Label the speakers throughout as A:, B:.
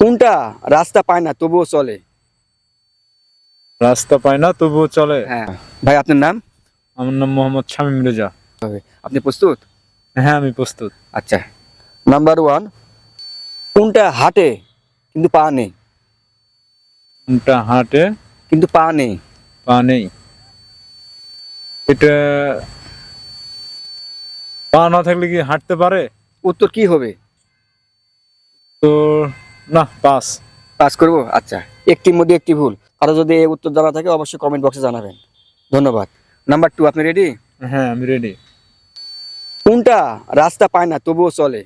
A: কোনটা রাস্তা পায় না তবুও চলে?
B: রাস্তা পায় না তবুও চলে।
A: হ্যাঁ ভাই, আপনার নাম?
B: আমার নাম মোহাম্মদ শামীম রেজা।
A: আপনি প্রস্তুত?
B: হ্যাঁ, আমি প্রস্তুত।
A: আচ্ছা, নাম্বার 1, কোনটা হাঁটে কিন্তু পা নেই?
B: কোনটা হাঁটে
A: কিন্তু পা নেই।
B: পা নেই? এটা পা না থাকলে কি হাঁটতে পারে?
A: উত্তর কি হবে?
B: তো না, পাস।
A: পাস করব? আচ্ছা, একটির মধ্যে একটি ভুল। আরো যদি এই উত্তর জানা থাকে অবশ্যই কমেন্ট বক্সে জানাবেন। ধন্যবাদ। নাম্বার 2, আপনি রেডি?
B: হ্যাঁ, আমি রেডি।
A: কোনটা রাস্তা পায় না তবুও চলে?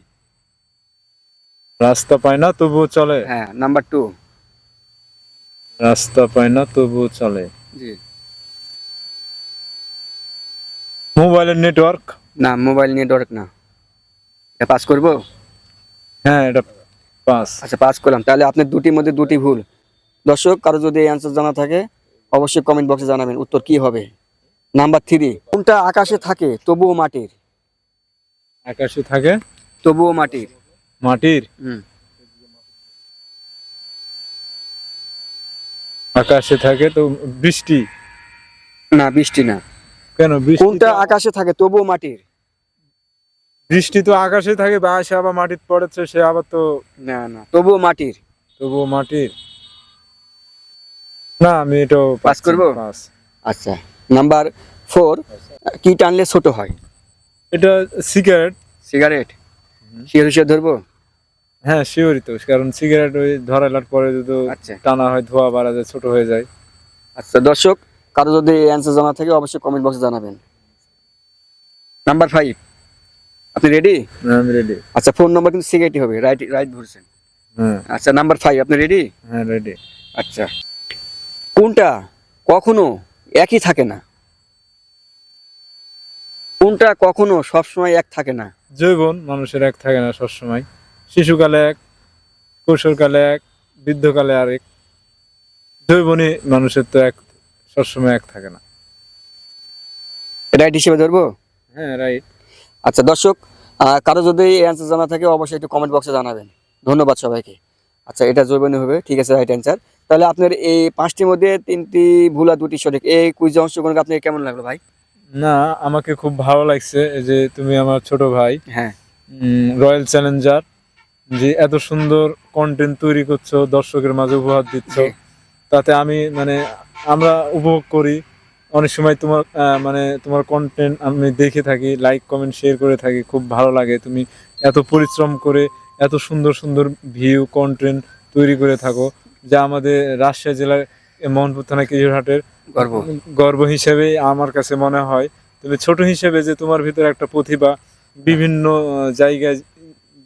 B: রাস্তা পায় না তবুও চলে।
A: হ্যাঁ, নাম্বার 2।
B: রাস্তা পায় না তবুও চলে।
A: জি।
B: মোবাইলের নেটওয়ার্ক।
A: না, মোবাইল নেটওয়ার্ক না। এটা পাস করব?
B: হ্যাঁ, এটা পাস।
A: আচ্ছা, পাস করলাম। তাহলে আপনার দুটির মধ্যে দুটি ভুল। দর্শক, কারো যদি এই অ্যান্সার জানা থাকে অবশ্যই কমেন্ট বক্সে জানাবেন উত্তর কি হবে। নাম্বার 3, কোনটা আকাশে থাকে তবুও মাটির?
B: আকাশে থাকে
A: তবুও মাটির।
B: মাটির।
A: হুম।
B: আকাশে থাকে তো বৃষ্টি।
A: না, বৃষ্টি না।
B: কেন বৃষ্টি?
A: কোনটা আকাশে থাকে তবুও মাটির?
B: বৃষ্টি তো আকাশে থাকে, বা সে আবার মাটির পড়েছে, সে আবার তো
A: না না, তবুও মাটির।
B: তবুও মাটির। না, আমি এটাও
A: পাস করব?
B: পাস।
A: আচ্ছা, নাম্বার 4, কি টানলে ছোট হয়?
B: এটা সিগারেট।
A: সিগারেট? শিওর হিসেবে ধরবো?
B: হ্যাঁ, শিওরই তো, কারণ সিগারেট ওই ধরাইলার পরে যদি
A: আচ্ছা
B: টানা হয়, ধোয়া বাড়া যায়, ছোট হয়ে যায়।
A: আচ্ছা, দর্শক কারো যদি অ্যান্সার জানা থাকে অবশ্যই কমেন্ট বক্সে জানাবেন। নাম্বার 5, আপনি রেডি?
B: হ্যাঁ, আমি রেডি।
A: আচ্ছা, ফোন নম্বর কিন্তু সিগারেটই হবে। রাইট রাইট ধরছেন।
B: হ্যাঁ।
A: আচ্ছা, নাম্বার 5, আপনি রেডি?
B: হ্যাঁ, রেডি।
A: আচ্ছা, কোনটা কখনো একই থাকে না? কোনটা কখনো সবসময় এক থাকে না?
B: যৌবন মানুষের এক থাকে না সবসময়। শিশুকালে এক, কৈশোরকালে এক, বৃদ্ধকালে আরেক। যৌবনই মানুষের তো এক, সবসময় এক থাকে না।
A: রাইট হিসেবে ধরবো?
B: হ্যাঁ, রাইট।
A: আচ্ছা দর্শক, কারো যদি অ্যান্সার জানা থাকে অবশ্যই একটু কমেন্ট বক্সে জানাবেন। ধন্যবাদ সবাইকে। আচ্ছা, এটা জৈবনী হবে, ঠিক আছে, রাইট অ্যান্সার। তাহলে আপনার এই 5টির মধ্যে 3টি ভুল আর 2টি সঠিক। এই কুইজে অংশগ্রহণ করে আপনার কেমন লাগলো ভাই?
B: না, আমাকে খুব ভালো লাগছে এই যে তুমি আমার ছোট ভাই
A: হ্যাঁ।
B: রয়্যাল চ্যালেঞ্জার, যে এত সুন্দর কন্টেন্ট তৈরি করছো, দর্শকের মাঝে উপহার দিচ্ছ,
A: জি।
B: তাতে আমি মানে আমরা উপভোগ করি। অনেক সময় তোমার মানে তোমার কন্টেন্ট আমি দেখে থাকি, লাইক কমেন্ট শেয়ার করে থাকি, খুব ভালো লাগে। তুমি এত পরিশ্রম করে এত সুন্দর সুন্দর ভিউ কন্টেন্ট তৈরি করে থাকো, যা আমাদের রাজশাহী জেলার মোহনপুর থানা কিশোরহাটের
A: গর্ব।
B: গর্ব হিসেবে আমার কাছে মনে হয়। তুমি ছোট হিসেবে যে তোমার ভিতরে একটা প্রতিভা, বিভিন্ন জায়গায়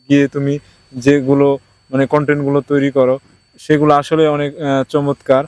B: গিয়ে তুমি যেগুলো মানে কন্টেন্টগুলো তৈরি করো, সেগুলো আসলে অনেক চমৎকার।